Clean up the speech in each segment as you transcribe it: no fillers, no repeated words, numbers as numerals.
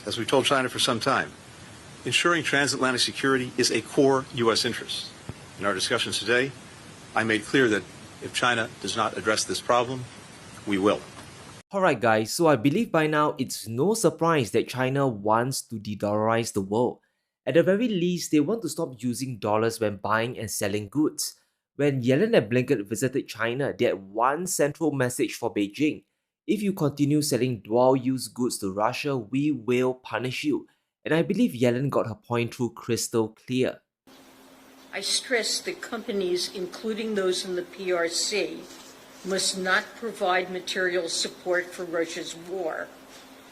as we've told China for some time, ensuring transatlantic security is a core U.S. interest. In our discussions today, I made clear that if China does not address this problem, we will. Alright guys, so I believe by now it's no surprise that China wants to de-dollarize the world. At the very least, they want to stop using dollars when buying and selling goods. When Yellen and Blinken visited China, they had one central message for Beijing. If you continue selling dual-use goods to Russia, we will punish you. And I believe Yellen got her point through crystal clear. I stress that companies, including those in the PRC, must not provide material support for Russia's war,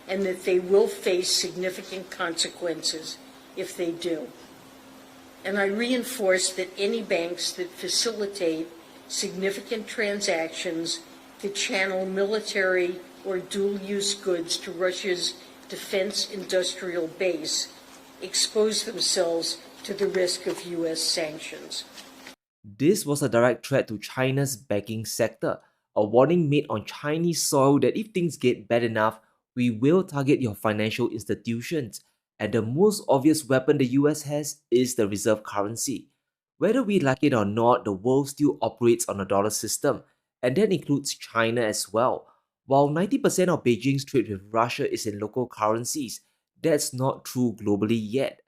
and that they will face significant consequences if they do. And I reinforce that any banks that facilitate significant transactions that channel military or dual-use goods to Russia's defense industrial base expose themselves to the risk of U.S. sanctions. This was a direct threat to China's banking sector, a warning made on Chinese soil that if things get bad enough, we will target your financial institutions. And the most obvious weapon the US has is the reserve currency. Whether we like it or not, the world still operates on a dollar system, and that includes China as well. While 90% of Beijing's trade with Russia is in local currencies, that's not true globally yet.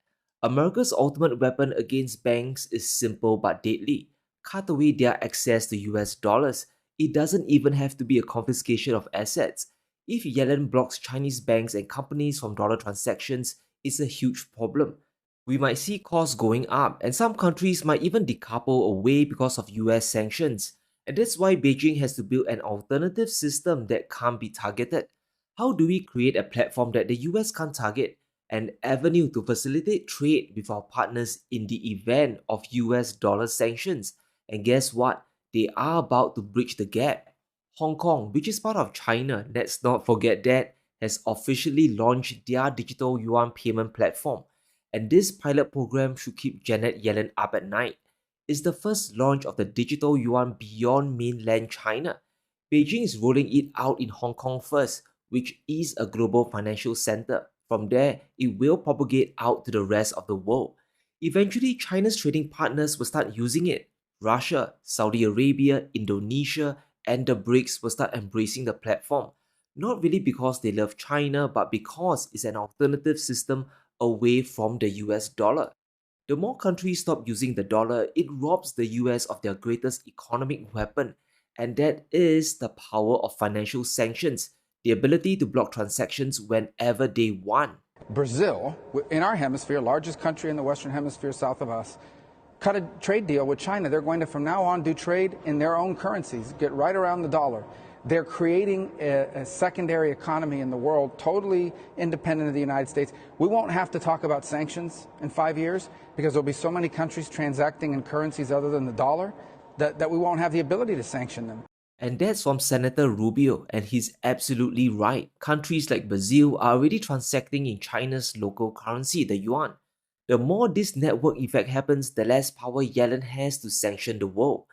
America's ultimate weapon against banks is simple but deadly. Cut away their access to US dollars. It doesn't even have to be a confiscation of assets. If Yellen blocks Chinese banks and companies from dollar transactions, it's a huge problem. We might see costs going up, and some countries might even decouple away because of US sanctions. And that's why Beijing has to build an alternative system that can't be targeted. How do we create a platform that the US can't target? An avenue to facilitate trade with our partners in the event of US dollar sanctions. And guess what? They are about to bridge the gap. Hong Kong, which is part of China, let's not forget that, has officially launched their digital yuan payment platform. And this pilot program should keep Janet Yellen up at night. It's the first launch of the digital yuan beyond mainland China. Beijing is rolling it out in Hong Kong first, which is a global financial center. From there, it will propagate out to the rest of the world. Eventually, China's trading partners will start using it. Russia, Saudi Arabia, Indonesia, and the BRICS will start embracing the platform. Not really because they love China, but because it's an alternative system away from the US dollar. The more countries stop using the dollar, it robs the US of their greatest economic weapon, and that is the power of financial sanctions. The ability to block transactions whenever they want. Brazil, in our hemisphere, largest country in the Western Hemisphere south of us, cut a trade deal with China. They're going to, from now on, do trade in their own currencies, get right around the dollar. They're creating a secondary economy in the world, totally independent of the United States. We won't have to talk about sanctions in 5 years because there'll be so many countries transacting in currencies other than the dollar that we won't have the ability to sanction them. And that's from Senator Rubio, and he's absolutely right. Countries like Brazil are already transacting in China's local currency, the yuan. The more this network effect happens, the less power Yellen has to sanction the world.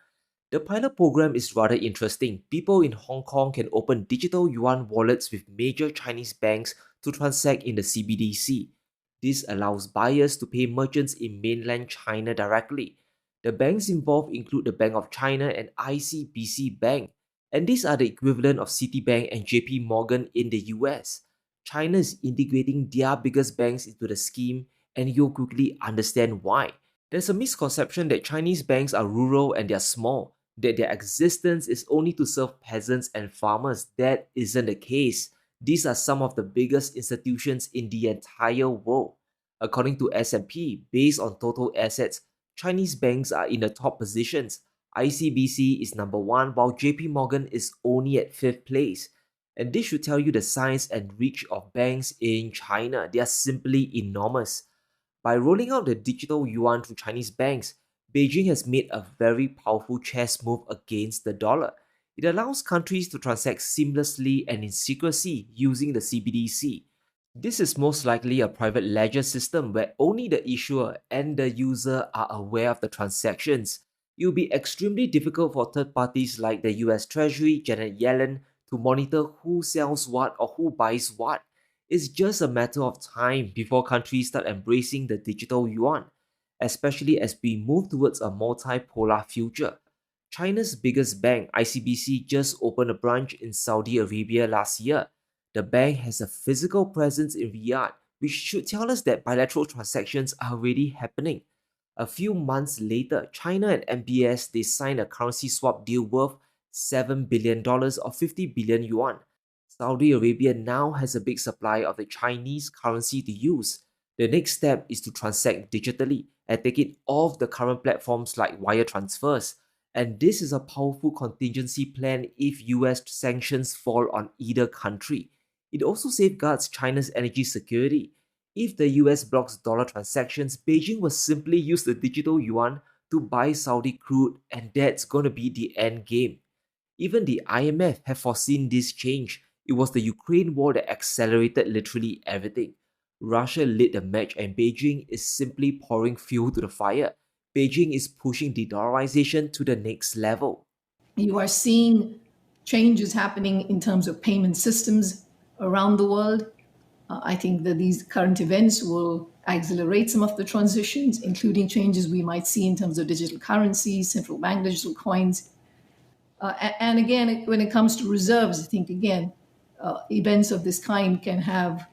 The pilot program is rather interesting. People in Hong Kong can open digital yuan wallets with major Chinese banks to transact in the CBDC. This allows buyers to pay merchants in mainland China directly. The banks involved include the Bank of China and ICBC Bank, and these are the equivalent of Citibank and JP Morgan in the US. China is integrating their biggest banks into the scheme, and you'll quickly understand why. There's a misconception that Chinese banks are rural and they're small, that their existence is only to serve peasants and farmers. That isn't the case. These are some of the biggest institutions in the entire world. According to S&P, based on total assets, Chinese banks are in the top positions. ICBC is number 1, while JP Morgan is only at 5th place. And this should tell you the size and reach of banks in China. They are simply enormous. By rolling out the digital yuan to Chinese banks, Beijing has made a very powerful chess move against the dollar. It allows countries to transact seamlessly and in secrecy using the CBDC. This is most likely a private ledger system where only the issuer and the user are aware of the transactions. It will be extremely difficult for third parties like the US Treasury, Janet Yellen, to monitor who sells what or who buys what. It's just a matter of time before countries start embracing the digital yuan, especially as we move towards a multipolar future. China's biggest bank, ICBC, just opened a branch in Saudi Arabia last year. The bank has a physical presence in Riyadh, which should tell us that bilateral transactions are already happening. A few months later, China and MBS they signed a currency swap deal worth $7 billion or 50 billion yuan. Saudi Arabia now has a big supply of the Chinese currency to use. The next step is to transact digitally and take it off the current platforms like wire transfers. And this is a powerful contingency plan if US sanctions fall on either country. It also safeguards China's energy security. If the US blocks dollar transactions, Beijing will simply use the digital yuan to buy Saudi crude, and that's gonna be the end game. Even the IMF have foreseen this change. It was the Ukraine war that accelerated literally everything. Russia lit the match and Beijing is simply pouring fuel to the fire. Beijing is pushing de-dollarization to the next level. You are seeing changes happening in terms of payment systems around the world. I think that these current events will accelerate some of the transitions, including changes we might see in terms of digital currencies, central bank digital coins. And again, when it comes to reserves, I think, again, events of this kind can have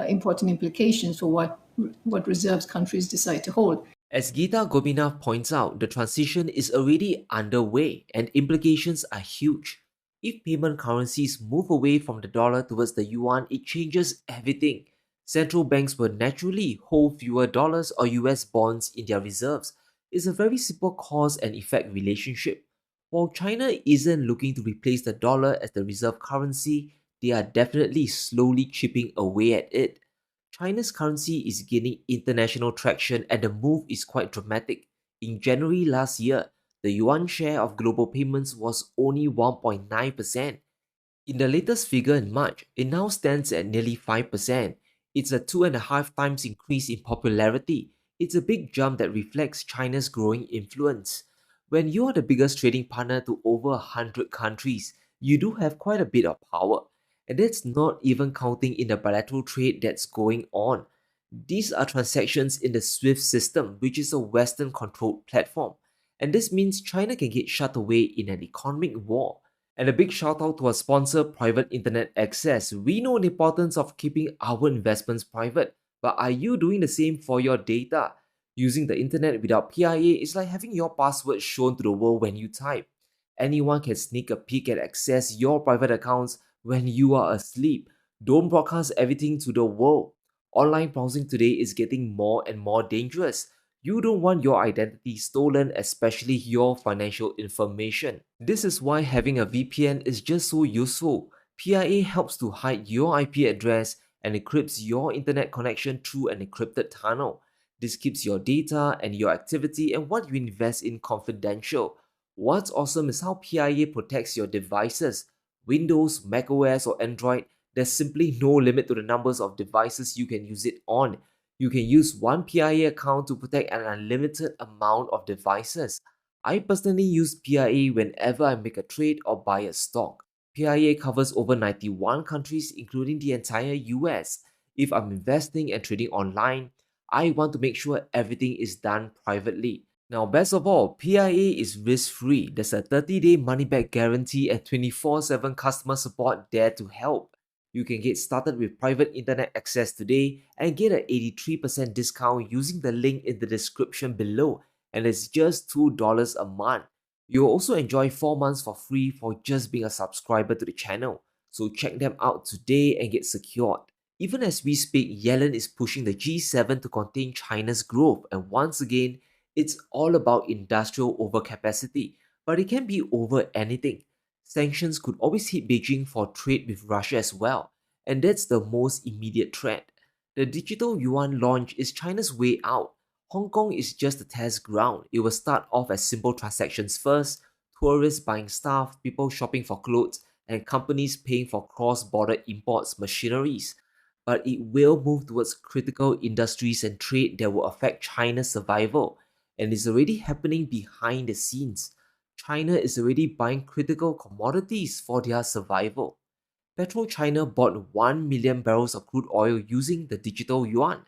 important implications for what reserves countries decide to hold. As Geeta Gopinath points out, the transition is already underway and implications are huge. If payment currencies move away from the dollar towards the yuan, it changes everything. Central banks will naturally hold fewer dollars or US bonds in their reserves. It's a very simple cause and effect relationship. While China isn't looking to replace the dollar as the reserve currency, they are definitely slowly chipping away at it. China's currency is gaining international traction and the move is quite dramatic. In January last year, the yuan share of global payments was only 1.9%. In the latest figure in March, it now stands at nearly 5%. It's a 2.5 times increase in popularity. It's a big jump that reflects China's growing influence. When you are the biggest trading partner to over 100 countries, you do have quite a bit of power. And that's not even counting in the bilateral trade that's going on. These are transactions in the SWIFT system, which is a Western controlled platform. And this means China can get shut away in an economic war. And a big shout out to our sponsor, Private Internet Access. We know the importance of keeping our investments private, but are you doing the same for your data? Using the internet without PIA is like having your password shown to the world when you type. Anyone can sneak a peek and access your private accounts when you are asleep. Don't broadcast everything to the world. Online browsing today is getting more and more dangerous. You don't want your identity stolen, especially your financial information. This is why having a VPN is just so useful. PIA helps to hide your IP address and encrypts your internet connection through an encrypted tunnel. This keeps your data and your activity and what you invest in confidential. What's awesome is how PIA protects your devices. Windows, macOS or Android, there's simply no limit to the numbers of devices you can use it on. You can use one PIA account to protect an unlimited amount of devices. I personally use PIA whenever I make a trade or buy a stock. PIA covers over 91 countries including the entire US. If I'm investing and trading online, I want to make sure everything is done privately. Now, best of all, PIA is risk-free. There's a 30-day money-back guarantee and 24/7 customer support there to help. You can get started with private internet access today and get an 83% discount using the link in the description below, and it's just $2 a month. You'll also enjoy 4 months for free for just being a subscriber to the channel. So check them out today and get secured. Even as we speak, Yellen is pushing the G7 to contain China's growth, and once again, it's all about industrial overcapacity, but it can be over anything. Sanctions could always hit Beijing for trade with Russia as well, and that's the most immediate threat. The digital yuan launch is China's way out. Hong Kong is just a test ground. It will start off as simple transactions first, tourists buying stuff, people shopping for clothes, and companies paying for cross-border imports machineries. But it will move towards critical industries and trade that will affect China's survival, and is already happening behind the scenes. China is already buying critical commodities for their survival. PetroChina bought 1 million barrels of crude oil using the digital yuan.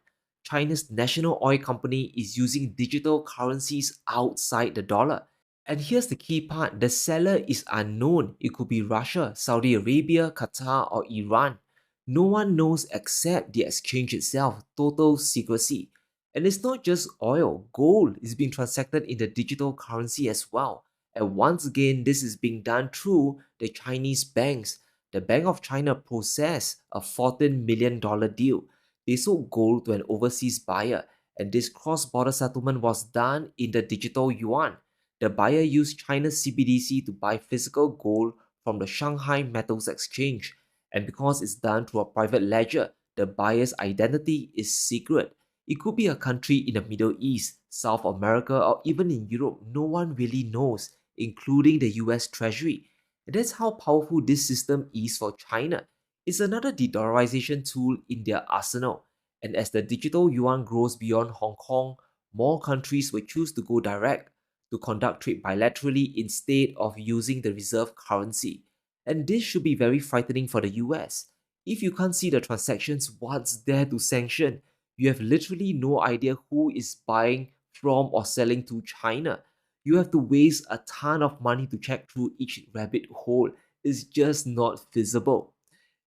China's national oil company is using digital currencies outside the dollar. And here's the key part, the seller is unknown. It could be Russia, Saudi Arabia, Qatar, or Iran. No one knows except the exchange itself, total secrecy. And it's not just oil, gold is being transacted in the digital currency as well. And once again, this is being done through the Chinese banks. The Bank of China processed a $14 million deal. They sold gold to an overseas buyer, and this cross-border settlement was done in the digital yuan. The buyer used China's CBDC to buy physical gold from the Shanghai Metals Exchange, and because it's done through a private ledger, the buyer's identity is secret. It could be a country in the Middle East, South America, or even in Europe. No one really knows, including the US Treasury. And that's how powerful this system is for China. It's another de-dollarization tool in their arsenal. And as the digital yuan grows beyond Hong Kong, more countries will choose to go direct to conduct trade bilaterally instead of using the reserve currency. And this should be very frightening for the US. If you can't see the transactions, what's there to sanction? You have literally no idea who is buying from or selling to China. You have to waste a ton of money to check through each rabbit hole. It's just not feasible.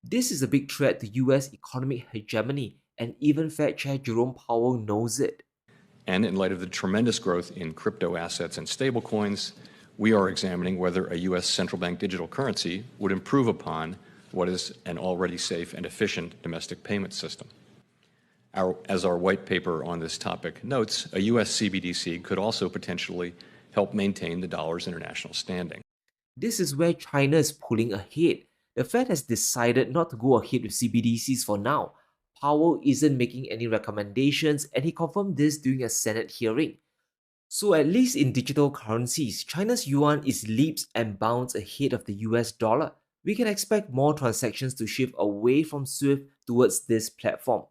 This is a big threat to US economic hegemony, and even Fed Chair Jerome Powell knows it. And in light of the tremendous growth in crypto assets and stablecoins, we are examining whether a U.S. central bank digital currency would improve upon what is an already safe and efficient domestic payment system. As our white paper on this topic notes, a U.S. CBDC could also potentially help maintain the dollar's international standing. This is where China is pulling ahead. The Fed has decided not to go ahead with CBDCs for now. Powell isn't making any recommendations, and he confirmed this during a Senate hearing. So at least in digital currencies, China's yuan is leaps and bounds ahead of the US dollar. We can expect more transactions to shift away from SWIFT towards this platform.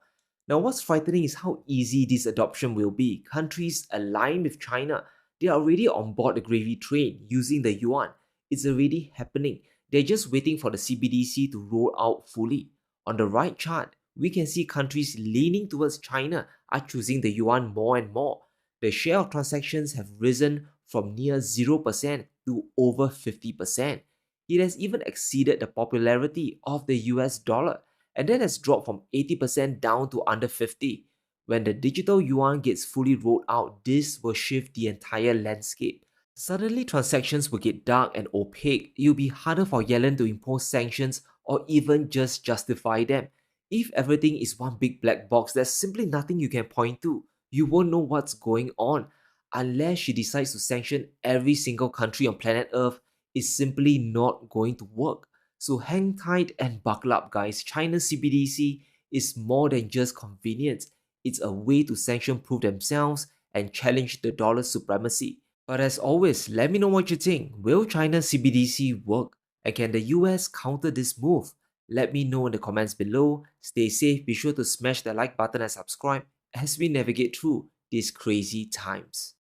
Now what's frightening is how easy this adoption will be. Countries aligned with China, they are already on board the gravy train using the yuan. It's already happening. They're just waiting for the CBDC to roll out fully. On the right chart, we can see countries leaning towards China are choosing the yuan more and more. The share of transactions have risen from near 0% to over 50%. It has even exceeded the popularity of the US dollar, and that has dropped from 80% down to under 50%. When the digital yuan gets fully rolled out, this will shift the entire landscape. Suddenly, transactions will get dark and opaque. It will be harder for Yellen to impose sanctions or even just justify them. If everything is one big black box, there's simply nothing you can point to. You won't know what's going on. Unless she decides to sanction every single country on planet Earth, it's simply not going to work. So hang tight and buckle up, guys. China's CBDC is more than just convenience. It's a way to sanction-proof themselves and challenge the dollar's supremacy. But as always, let me know what you think. Will China's CBDC work? And can the US counter this move? Let me know in the comments below. Stay safe, be sure to smash the like button and subscribe as we navigate through these crazy times.